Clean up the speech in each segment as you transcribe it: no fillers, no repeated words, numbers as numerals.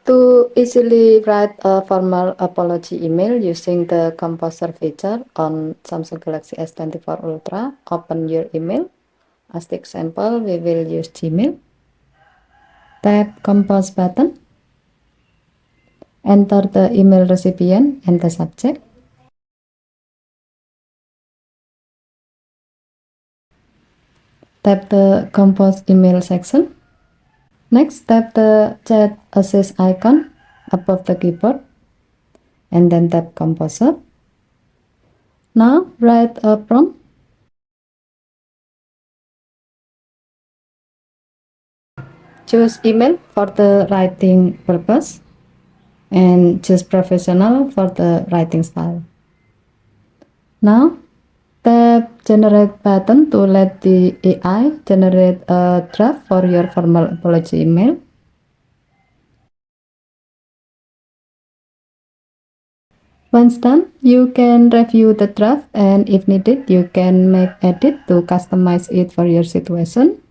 To easily write a formal apology email using the Composer feature on Samsung Galaxy S24 Ultra, open your email. As the example, we will use Gmail. Tap Compose button. Enter the email recipient and the subject. Tap the Compose email section. Next, tap the chat assist icon above the keyboard and then tap Composer. Now write a prompt. Choose email for the writing purpose and choose professional for the writing style. Now tap generate button to let the AI generate a draft for your formal apology email. Once done, you can review the draft and if needed, you can make edit to customize it for your situation.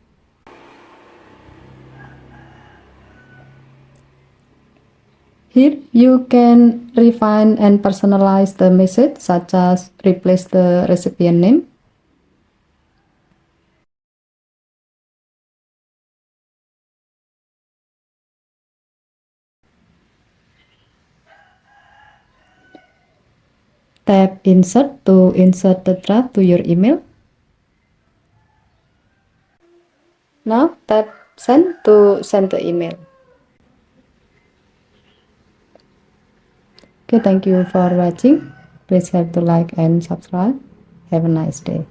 Here you can refine and personalize the message, such as replace the recipient name. Tap insert to insert the draft to your email. Now tap send to send the email. Okay, thank you for watching. Please have to like and subscribe. Have a nice day.